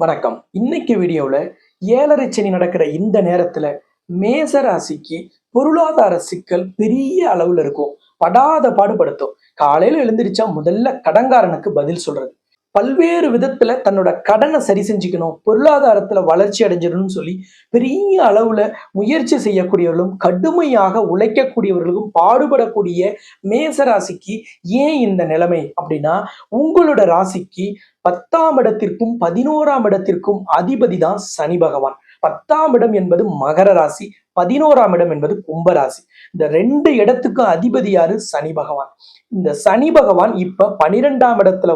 வணக்கம். இன்னைக்கு வீடியோவில் ஏழரை சனி நடக்கிற இந்த நேரத்தில் மேச ராசிக்கு பொருளாதார சிக்கல் பெரிய அளவில் இருக்கும். படாத பாடுபடுத்தும். காலையில் எழுந்திரிச்சா முதல்ல கடன்காரனுக்கு பதில் சொல்றது, பல்வேறு விதத்துல தன்னோட கடனை சரி செஞ்சுக்கணும், பொருளாதாரத்துல வளர்ச்சி அடைஞ்சிடணும்னு சொல்லி பெரிய அளவுல முயற்சி செய்யக்கூடியவர்களும் கடுமையாக உழைக்கக்கூடியவர்களும் பாடுபடக்கூடிய மேச ராசிக்கு ஏன் இந்த நிலைமை அப்படின்னா, உங்களோட ராசிக்கு 10ஆம் இடத்திற்கும் 11ஆம் இடத்திற்கும் அதிபதி தான் சனி பகவான். 10ஆம் இடம் என்பது மகர ராசி, 11ஆம் இடம் என்பது கும்பராசி. இந்த 2 இடத்துக்கும் அதிபதி யாரு? சனி பகவான். இந்த சனி பகவான் இப்ப 12ஆம் இடத்துல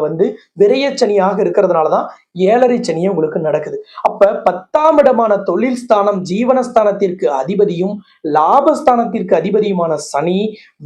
விரயச்சனியாக இருக்கிறதுனாலதான் ஏழரை சனியே உங்களுக்கு நடக்குது. அப்ப 10ஆம் இடமான தொழில் ஸ்தானம், ஜீவனஸ்தானத்திற்கு அதிபதியும் லாபஸ்தானத்திற்கு அதிபதியுமான சனி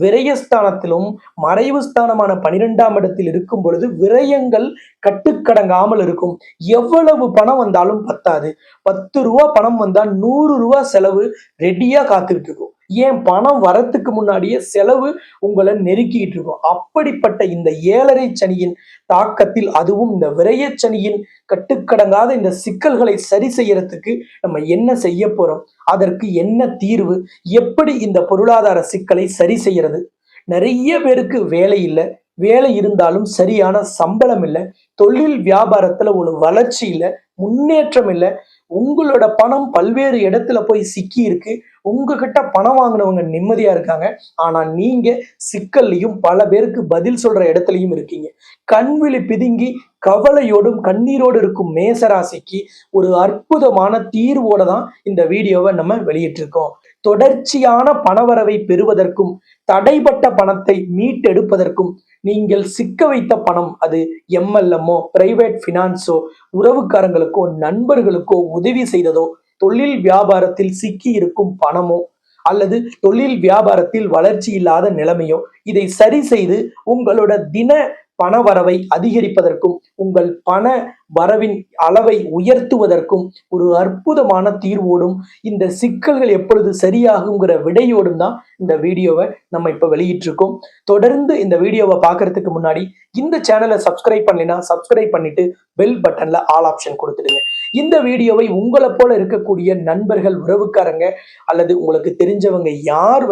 விரயஸ்தானத்திலும் மறைவு ஸ்தானமான 12ஆம் இடத்தில் இருக்கும் பொழுது விரயங்கள் கட்டுக்கடங்காமல் இருக்கும். எவ்வளவு பணம் வந்தாலும் பத்தாது. 10 ரூபா பணம் வந்தா 100 ரூபா செலவு ரெடியா காத்துக்கிட்டு இருக்கும். ஏன்? பணம் வரத்துக்கு முன்னாடியே செலவு உங்களை நெருக்கிட்டு இருக்கும். அப்படிப்பட்ட இந்த ஏழரை சனியின் தாக்கத்தில், அதுவும் இந்த விரயச்சனியின் கட்டுக்கடங்காத இந்த சிக்கல்களை சரி செய்யறதுக்கு நம்ம என்ன செய்ய போறோம், அதற்கு என்ன தீர்வு, எப்படி இந்த பொருளாதார சிக்கலை சரி செய்யறது? நிறைய பேருக்கு வேலை இல்லை, வேலை இருந்தாலும் சரியான சம்பளம் இல்லை, தொழில் வியாபாரத்துல ஒரு வளர்ச்சி இல்லை, முன்னேற்றம் இல்லை, உங்களோட பணம் பல்வேறு இடத்துல போய் சிக்கி இருக்கு, உங்ககிட்ட பணம் வாங்கினவங்க நிம்மதியா இருக்காங்க, ஆனா நீங்க சிக்கல்லையும் பல பேருக்கு பதில் சொல்ற இடத்துலயும் இருக்கீங்க. கண்விழி பிதுங்கி கவலையோடும் கண்ணீரோடு இருக்கும் மேசராசிக்கு ஒரு அற்புதமான தீர்வோட தான் இந்த வீடியோவை நம்ம வெளியிட்டிருக்கோம். தொடர்ச்சியான பணவரவை பெறுவதற்கும் தடைப்பட்ட பணத்தை மீட்டெடுப்பதற்கும், நீங்கள் சிக்க வைத்த பணம், அது எம்எல்எம்மோ பிரைவேட் பினான்ஸோ, உறவுக்காரங்களுக்கோ நண்பர்களுக்கோ உதவி செய்ததோ, தொழில் வியாபாரத்தில் சிக்கி இருக்கும் பணமோ, அல்லது தொழில் வியாபாரத்தில் வளர்ச்சி இல்லாத நிலைமையோ, இதை சரி செய்து உங்களோட தின பண வரவை அதிகரிப்பதற்கும் உங்கள் பண வரவின் அளவை உயர்த்துவதற்கும் ஒரு அற்புதமான தீர்வோடும் இந்த சிக்கல்கள் எப்பொழுது சரியாகுங்கிற விடையோடும் தான் இந்த வீடியோவை நம்ம இப்ப வெளியிட்டிருக்கோம். தொடர்ந்து இந்த வீடியோவை பார்க்கறதுக்கு முன்னாடி இந்த சேனலை சப்ஸ்கிரைப் பண்ணலைன்னா சப்ஸ்கிரைப் பண்ணிட்டு பெல் பட்டன்ல ஆல் ஆப்ஷன் கொடுத்துடுங்க. இந்த வீடியோவை உங்களை போல இருக்கக்கூடிய நண்பர்கள், உறவுக்காரங்க அல்லது உங்களுக்கு தெரிஞ்சவங்க யார்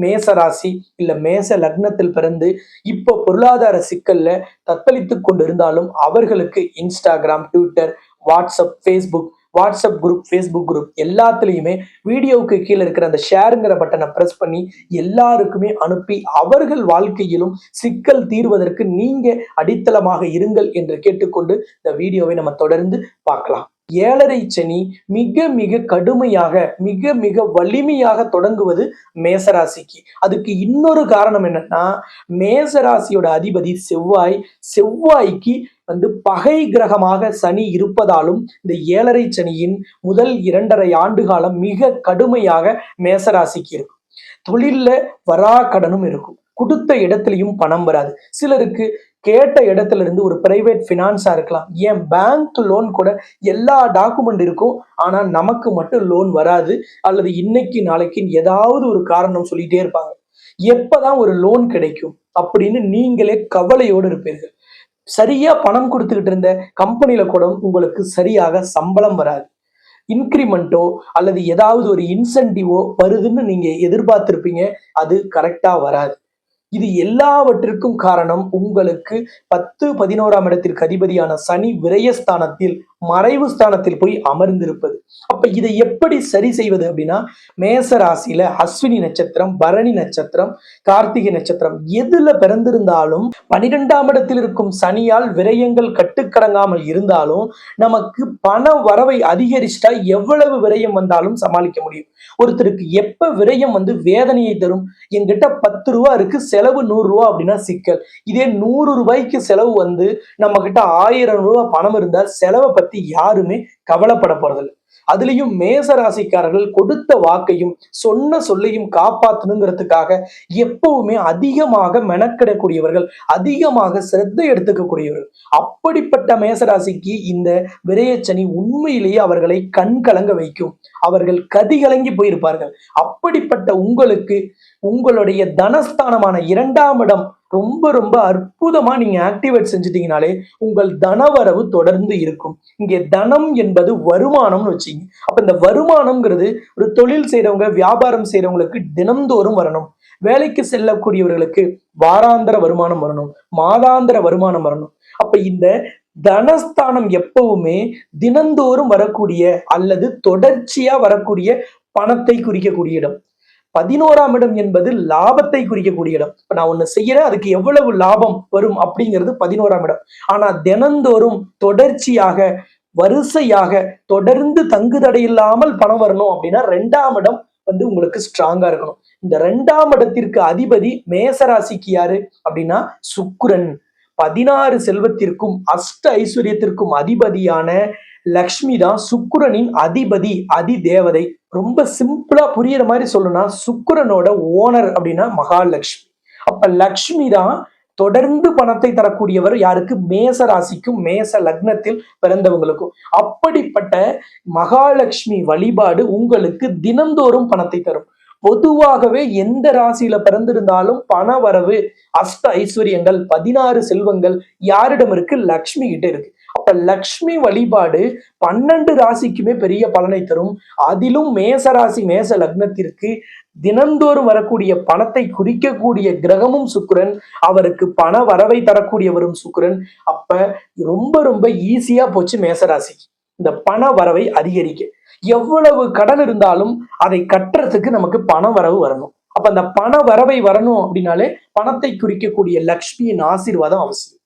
மேச ராசி இல்ல மேச லக்னத்தில் பிறந்து இப்போ பொருளாதார சிக்கல்ல தத்தளித்துக் கொண்டிருந்தாலும் அவர்களுக்கு Instagram, Twitter, WhatsApp, Facebook group எல்லாத்துலயுமே வீடியோவுக்கு கீழே இருக்கிற அந்த ஷேருங்கிற பட்டனை பிரஸ் பண்ணி எல்லாருக்குமே அனுப்பி அவர்கள் வாழ்க்கையிலும் சிக்கல் தீர்வதற்கு நீங்க அடித்தளமாக இருங்கள் என்று கேட்டுக்கொண்டு இந்த வீடியோவை நம்ம தொடர்ந்து பார்க்கலாம். ஏழரை சனி மிக மிக கடுமையாக, மிக மிக வலிமையாக தொடங்குவது மேசராசிக்கு. அதுக்கு இன்னொரு காரணம் என்னன்னா, மேசராசியோட அதிபதி செவ்வாய்க்கு பகை கிரகமாக சனி இருப்பதாலும் இந்த ஏழரை சனியின் முதல் 2.5 ஆண்டு காலம் மிக கடுமையாக மேசராசிக்கு இருக்கும். தொழில்ல வராக்கடனும் இருக்கும், கொடுத்த இடத்துலயும் பணம் வராது. சிலருக்கு கேட்ட இடத்துல இருந்து ஒரு பிரைவேட் பினான்ஸா இருக்கலாம், ஏன் பேங்க் லோன் கூட எல்லா டாக்குமெண்ட் இருக்கும், ஆனா நமக்கு மட்டும் லோன் வராது, அல்லது இன்னைக்கு நாளைக்கு ஏதாவது ஒரு காரணம் சொல்லிட்டே இருப்பாங்க. எப்பதான் ஒரு லோன் கிடைக்கும் அப்படின்னு நீங்களே கவலையோடு இருப்பீர்கள். சரியா பணம் கொடுத்துக்கிட்டு இருந்த கம்பெனில கூட உங்களுக்கு சரியாக சம்பளம் வராது. இன்கிரிமெண்ட்டோ அல்லது ஏதாவது ஒரு இன்சென்டிவோ வருதுன்னு நீங்க எதிர்பார்த்திருப்பீங்க, அது கரெக்டா வராது. இது எல்லாவற்றிற்கும் காரணம் உங்களுக்கு 10, 11ஆம் இடத்திற்கு அதிபதியான சனி விரயஸ்தானத்தில், மறைவு ஸ்தானத்தில் போய் அமர்ந்திருப்பது. அப்ப இதை எப்படி சரி செய்வது அப்படின்னா, மேச ராசியில அஸ்வினி நட்சத்திரம், பரணி நட்சத்திரம், கார்த்திகை நட்சத்திரம் எதுல பிறந்திருந்தாலும் 12ஆம் இடத்தில் இருக்கும் சனியால் விரயங்கள் கட்டுக்கடங்காமல் இருந்தாலும் நமக்கு பண வரவை அதிகரிச்சிட்டா எவ்வளவு விரயம் வந்தாலும் சமாளிக்க முடியும். ஒருத்தருக்கு எப்ப விரயம் வேதனையை தரும், என்கிட்ட 10 ரூபா இருக்கு, செலவு 100 ரூபா அப்படின்னா சிக்கல். இதே 100 ரூபாய்க்கு செலவு நம்ம கிட்ட 1000 ரூபாய் பணம் இருந்தால் செலவை பத்தி யாருமே கவலைப்பட போறதில்லை. அதுலயும் மேச ராசிக்காரர்கள் கொடுத்த வாக்கையும் சொன்ன சொல்லையும் காப்பாற்றணுங்கிறதுக்காக எப்பவுமே அதிகமாக மெனக்கிடக்கூடியவர்கள், அதிகமாக சிரத்தை எடுத்துக்கக்கூடியவர்கள். அப்படிப்பட்ட மேசராசிக்கு இந்த விரயச்சனி உண்மையிலேயே அவர்களை கண் கலங்க வைக்கும். அவர்கள் கதிகலங்கி போயிருப்பார்கள். அப்படிப்பட்ட உங்களுக்கு உங்களுடைய தனஸ்தானமான 2ஆம் இடம் ரொம்ப ரொம்ப அற்புதமா நீங்க ஆக்டிவேட் செஞ்சுட்டீங்கனாலே உங்கள் தனவரவு தொடர்ந்து இருக்கும். இங்கே தனம் என்பது வருமானம்னு வச்சுங்க. அப்ப இந்த வருமானம்ங்கிறது ஒரு தொழில் செய்யறவங்க, வியாபாரம் செய்யறவங்களுக்கு தினம்தோறும் வரணும். வேலைக்கு செல்லக்கூடியவர்களுக்கு வாராந்திர வருமானம் வரணும், மாதாந்திர வருமானம் வரணும். அப்ப இந்த தனஸ்தானம் எப்பவுமே தினந்தோறும் வரக்கூடிய அல்லது தொடர்ச்சியா வரக்கூடிய பணத்தை குறிக்கக்கூடிய இடம். 11ஆம் இடம் என்பது லாபத்தை குறிக்கக்கூடிய இடம். இப்ப நான் ஒண்ணு செய்யறேன், அதுக்கு எவ்வளவு லாபம் வரும் அப்படிங்கிறது 11ஆம் இடம். ஆனா தினந்தோறும் தொடர்ச்சியாக வரிசையாக தொடர்ந்து தங்குதடை இல்லாமல் பணம் வரணும் அப்படின்னா 2ஆம் இடம் உங்களுக்கு ஸ்ட்ராங்கா இருக்கணும். இந்த 2ஆம் இடத்திற்கு அதிபதி மேசராசிக்கு யாரு அப்படின்னா சுக்கிரன். 16 செல்வத்திற்கும் அஷ்ட ஐஸ்வர்யத்திற்கும் அதிபதியான லக்ஷ்மி தான் சுக்கிரனின் அதிபதி, அதி தேவதை. ரொம்ப சிம்பிளா புரியுற மாதிரி சொல்லணும்னா சுக்கிரனோட ஓனர் அப்படின்னா மகாலட்சுமி. அப்ப லக்ஷ்மி தான் தொடர்ந்து பணத்தை தரக்கூடியவர். யாருக்கு? மேச ராசிக்கும் மேச லக்னத்தில் பிறந்தவங்களுக்கும். அப்படிப்பட்ட மகாலட்சுமி வழிபாடு உங்களுக்கு தினந்தோறும் பணத்தை தரும். பொதுவாகவே எந்த ராசியில பிறந்திருந்தாலும் பண வரவு, அஷ்ட ஐஸ்வர்யங்கள், 16 செல்வங்கள் யாரிடம் இருக்கு? லக்ஷ்மி கிட்ட இருக்கு. அப்ப லக்ஷ்மி வழிபாடு 12 ராசிக்குமே பெரிய பலனை தரும். அதிலும் மேச ராசி மேச லக்னத்திற்கு தினந்தோறும் வரக்கூடிய பணத்தை குறிக்கக்கூடிய கிரகமும் சுக்கிரன். அவருக்கு பண வரவை தரக்கூடியவரும் சுக்கிரன். அப்ப ரொம்ப ரொம்ப ஈஸியா போச்சு மேசராசிக்கு இந்த பண வரவை அதிகரிக்க. எவ்வளவு கடன் இருந்தாலும் அதை கட்டுறதுக்கு நமக்கு பண வரவு வரணும். அப்ப அந்த பண வரவை வரணும் அப்படின்னாலே பணத்தை குறிக்கக்கூடிய லக்ஷ்மியின் ஆசீர்வாதம் அவசியம்.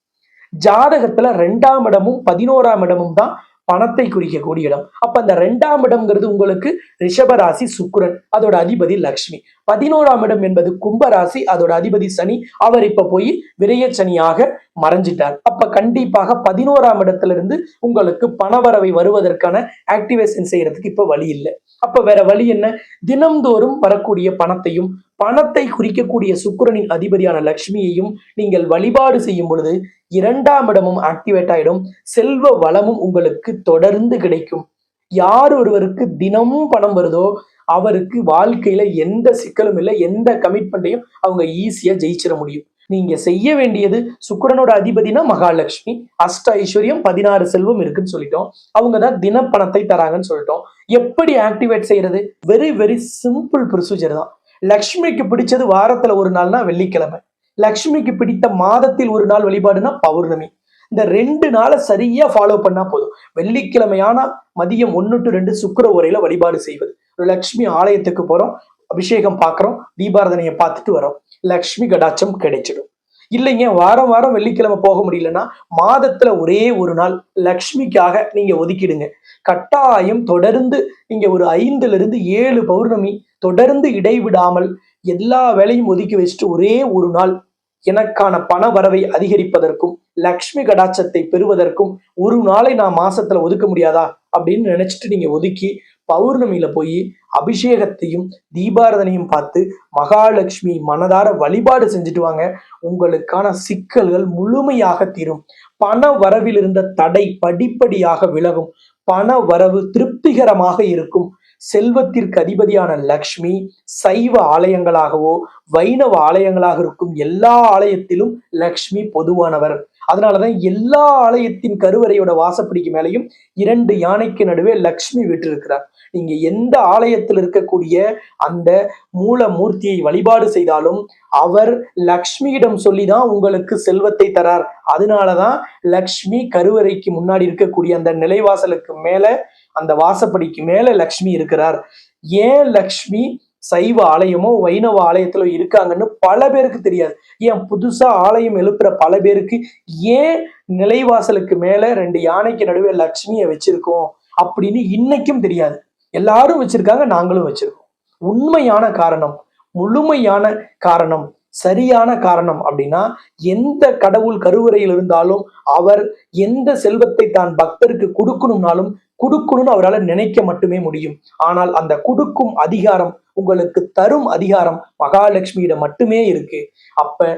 ஜாதகத்துல 2ஆம் இடமும் 11ஆம் இடமும் தான் பணத்தை குறிக்கக்கூடிய இடம். அப்ப அந்த 2ஆம் இடம்ங்கிறது உங்களுக்கு ரிஷபராசி சுக்கிரன், அதோட அதிபதி லக்ஷ்மி. 11ஆம் இடம் என்பது கும்பராசி, அதோட அதிபதி சனி. அவர் இப்ப போய் விரய சனியாக மறைஞ்சிட்டார். அப்ப கண்டிப்பாக 11ஆம் இடத்துல இருந்து உங்களுக்கு பணவரவை வருவதற்கான ஆக்டிவேஷன் செய்யறதுக்கு இப்ப வழி இல்லை. அப்ப வேற வழி என்ன? தினம்தோறும் வரக்கூடிய பணத்தையும் பணத்தை குறிக்கக்கூடிய சுக்கிரனின் அதிபதியான லக்ஷ்மியையும் நீங்கள் வழிபாடு செய்யும் பொழுது 2ஆம் இடமும் ஆக்டிவேட் ஆயிடும். செல்வ வளமும் உங்களுக்கு தொடர்ந்து கிடைக்கும். யார் ஒருவருக்கு தினமும் பணம் வருதோ அவருக்கு வாழ்க்கையில எந்த சிக்கலும் இல்லை, எந்த கமிட்மெண்ட்டையும் அவங்க ஈஸியா ஜெயிச்சிட முடியும். நீங்க செய்ய வேண்டியது, சுக்கிரனோட அதிபதினா மகாலட்சுமி, அஷ்ட ஐஸ்வர்யம், 16 செல்வம் இருக்குன்னு சொல்லிட்டோம். அவங்கதான் தின பணத்தை தராங்கன்னு சொல்லிட்டோம். எப்படி ஆக்டிவேட் செய்யறது? வெரி வெரி சிம்பிள் ப்ரொசீஜர் தான். லக்ஷ்மிக்கு பிடிச்சது வாரத்துல ஒரு நாள்னா வெள்ளிக்கிழமை, லக்ஷ்மிக்கு பிடித்த மாதத்தில் ஒரு நாள் வழிபாடுனா பௌர்ணமி. இந்த 2 நாளை சரியா ஃபாலோ பண்ணா போதும். வெள்ளிக்கிழமையான மதியம் 1 to 2 சுக்கிர உரையில வழிபாடு செய்வது. லக்ஷ்மி ஆலயத்துக்கு போறோம், அபிஷேகம் பார்க்கிறோம், தீபாரதனையை பார்த்துட்டு வரோம், லக்ஷ்மி கடாட்சம் கிடைச்சிடும். இல்லைங்க வாரம் வாரம் வெள்ளிக்கிழமை போக முடியலன்னா மாதத்துல ஒரே ஒரு நாள் லக்ஷ்மிக்காக நீங்க ஒதுக்கிடுங்க. கட்டாயம் தொடர்ந்து நீங்க ஒரு 5 to 7 பௌர்ணமி தொடர்ந்து இடைவிடாமல் எல்லா வேலையும் ஒதுக்கி வச்சுட்டு ஒரே ஒரு நாள் எனக்கான பண வரவை அதிகரிப்பதற்கும் லக்ஷ்மி கடாட்சத்தை பெறுவதற்கும் ஒரு நாளை நான் மாசத்துல ஒதுக்க முடியாதா அப்படின்னு நினைச்சிட்டு நீங்க ஒதுக்கி பௌர்ணமியில போய் அபிஷேகத்தையும் தீபாரதனையும் பார்த்து மகாலட்சுமி மனதார வழிபாடு செஞ்சுட்டு வாங்க. உங்களுக்கான சிக்கல்கள் முழுமையாக தீரும். பண வரவில் இருந்த தடை படிப்படியாக விலகும். பண வரவு திருப்திகரமாக இருக்கும். செல்வத்திற்கு அதிபதியான லக்ஷ்மி சைவ ஆலயங்களாகவோ வைணவ ஆலயங்களாக இருக்கும் எல்லா ஆலயத்திலும் லக்ஷ்மி பொதுவானவர். அதனாலதான் எல்லா ஆலயத்தின் கருவறையோட வாசப்படிக்கு மேலையும் 2 யானைக்கு நடுவே லக்ஷ்மி விட்டிருக்கிறார். நீங்க எந்த ஆலயத்தில் இருக்கக்கூடிய அந்த மூல மூர்த்தியை வழிபாடு செய்தாலும் அவர் லக்ஷ்மியிடம் சொல்லிதான் உங்களுக்கு செல்வத்தை தரார். அதனாலதான் லக்ஷ்மி கருவறைக்கு முன்னாடி இருக்கக்கூடிய அந்த நிலைவாசலுக்கு மேல, அந்த வாசப்படிக்கு மேல லக்ஷ்மி இருக்கிறார். ஏன் லக்ஷ்மி சைவ ஆலயமோ வைணவ ஆலயத்திலோ இருக்காங்கன்னு பல பேருக்கு தெரியாது. ஏன் புதுசா ஆலயம் எழுப்புற பல பேருக்கு ஏன் நிலைவாசலுக்கு மேல 2 யானைக்கு நடுவே லக்ஷ்மியை வச்சிருக்கோம் அப்படின்னு இன்னைக்கும் தெரியாது. எல்லாரும் வச்சிருக்காங்க, நாங்களும் வச்சிருக்கோம். உண்மையான காரணம், முழுமையான காரணம், சரியான காரணம் அப்படின்னா எந்த கடவுள் கருவறையில் இருந்தாலும் அவர் எந்த செல்வத்தை தான் பக்தருக்கு கொடுக்கணும்னாலும் கொடுக்கணும்னு அவரால் நினைக்க மட்டுமே முடியும். ஆனால் அந்த கொடுக்கும் அதிகாரம், உங்களுக்கு தரும் அதிகாரம் மகாலட்சுமியிடம் மட்டுமே இருக்கு. அப்ப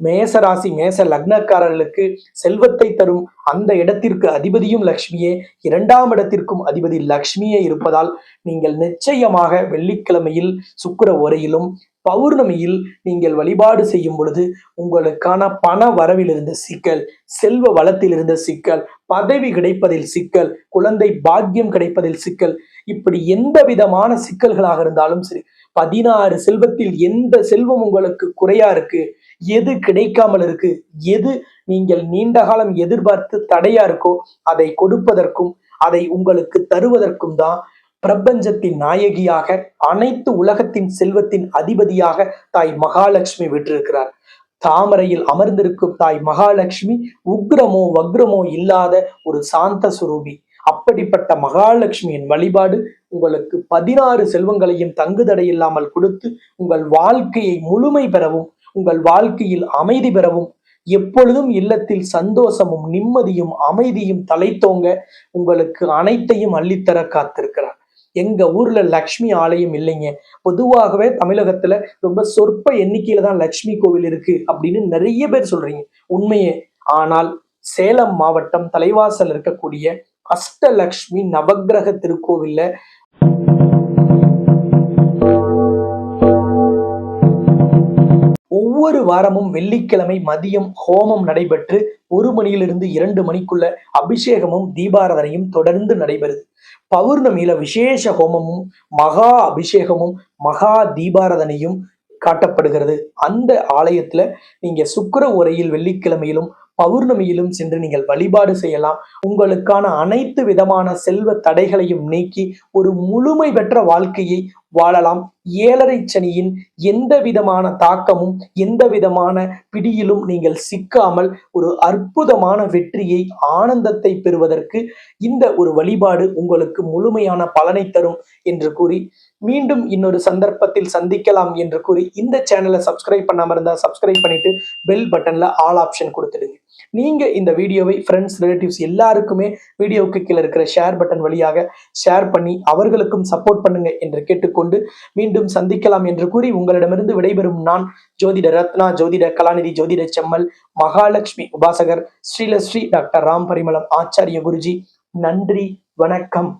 மேசராசி மேச லக்னக்காரர்களுக்கு செல்வத்தை தரும் அந்த இடத்திற்கு அதிபதியும் லக்ஷ்மியே, 2ஆம் இடத்திற்கும் அதிபதி லக்ஷ்மியே இருப்பதால் நீங்கள் நிச்சயமாக வெள்ளிக்கிழமையில் சுக்கிர ஓரையிலும் பௌர்ணமியில் நீங்கள் வழிபாடு செய்யும் பொழுது உங்களுக்கான பண வரவில் இருந்த சிக்கல், செல்வ வளத்தில் இருந்த சிக்கல், பதவி கிடைப்பதில் சிக்கல், குழந்தை பாக்கியம் கிடைப்பதில் சிக்கல், இப்படி எந்த விதமான சிக்கல்களாக இருந்தாலும் சரி, 16 செல்வத்தில் எந்த செல்வம் உங்களுக்கு குறையா இருக்கு, எது கிடைக்காமல் இருக்கு, எது நீங்கள் நீண்ட காலம் எதிர்பார்த்து தடையா இருக்கோ அதை கொடுப்பதற்கும் அதை உங்களுக்கு தருவதற்கும் தான் பிரபஞ்சத்தின் நாயகியாக, அனைத்து உலகத்தின் செல்வத்தின் அதிபதியாக தாய் மகாலட்சுமி விட்டிருக்கிறார். தாமரையில் அமர்ந்திருக்கும் தாய் மகாலட்சுமி உக்ரமோ வக்ரமோ இல்லாத ஒரு சாந்த சுரூபி. அப்படிப்பட்ட மகாலட்சுமியின் வழிபாடு உங்களுக்கு 16 செல்வங்களையும் தங்குதடை இல்லாமல் கொடுத்து உங்கள் வாழ்க்கையை முழுமை பெறவும், உங்கள் வாழ்க்கையில் அமைதி பெறவும், எப்பொழுதும் இல்லத்தில் சந்தோஷமும் நிம்மதியும் அமைதியும் தலைத்தோங்க உங்களுக்கு அனைத்தையும் அள்ளித்தர காத்திருக்கிறார். எங்க ஊர்ல லக்ஷ்மி ஆலயம் இல்லைங்க. பொதுவாகவே தமிழகத்துல ரொம்ப சொற்ப எண்ணிக்கையில தான் லக்ஷ்மி கோவில் இருக்கு அப்படின்னு நிறைய பேர் சொல்றீங்க. உண்மையே. ஆனால் சேலம் மாவட்டம் தலைவாசல் இருக்கக்கூடிய அஷ்டலக்ஷ்மி நவக்கிரக திருக்கோவில்ல ஒவ்வொரு வாரமும் வெள்ளிக்கிழமை மதியம் ஹோமம் நடைபெற்று 1 மணியிலிருந்து 2 மணிக்குள்ள அபிஷேகமும் தீபாராதனையும் தொடர்ந்து நடைபெறுது. பௌர்ணமியில விசேஷ ஹோமமும் மகா அபிஷேகமும் மகா தீபாராதனையும் காட்டப்படுகிறது. அந்த ஆலயத்துல நீங்க சுக்கிர ஓரையில் வெள்ளிக்கிழமையிலும் பௌர்ணமியிலும் சென்று நீங்கள் வழிபாடு செய்யலாம். உங்களுக்கான அனைத்து விதமான செல்வ தடைகளையும் நீக்கி ஒரு முழுமை பெற்ற வாழ்க்கையை வாழலாம். 7.5 சனியின் எந்த விதமான தாக்கமும் எந்த விதமான பிடியிலும் நீங்கள் சிக்காமல் ஒரு அற்புதமான வெற்றியை, ஆனந்தத்தை பெறுவதற்கு இந்த ஒரு வழிபாடு உங்களுக்கு முழுமையான பலனை தரும் என்று கூறி, மீண்டும் இன்னொரு சந்தர்ப்பத்தில் சந்திக்கலாம் என்று கூறி, இந்த சேனலை சப்ஸ்கிரைப் பண்ணாம இருந்தா சப்ஸ்கிரைப் பண்ணிட்டு பெல் பட்டன்ல ஆல் ஆப்ஷன் கொடுத்துடுங்க. நீங்க இந்த வீடியோவை ஃப்ரெண்ட்ஸ், ரிலேட்டிவ்ஸ் எல்லாருக்குமே வீடியோவுக்கு கீழே இருக்கிற ஷேர் பட்டன் வழியாக ஷேர் பண்ணி அவர்களுக்கும் சப்போர்ட் பண்ணுங்க என்று கேட்டுக்கொண்டு மீண்டும் சந்திக்கலாம் என்று கூறி உங்களிடமிருந்து விடைபெறும் நான் ஜோதிட ரத்னா, ஜோதிட கலாநிதி, ஜோதிட செம்மல், மகாலட்சுமி உபாசகர், ஸ்ரீலஸ்ரீ டாக்டர் ராம் பரிமளம் ஆச்சாரிய குருஜி. நன்றி, வணக்கம்.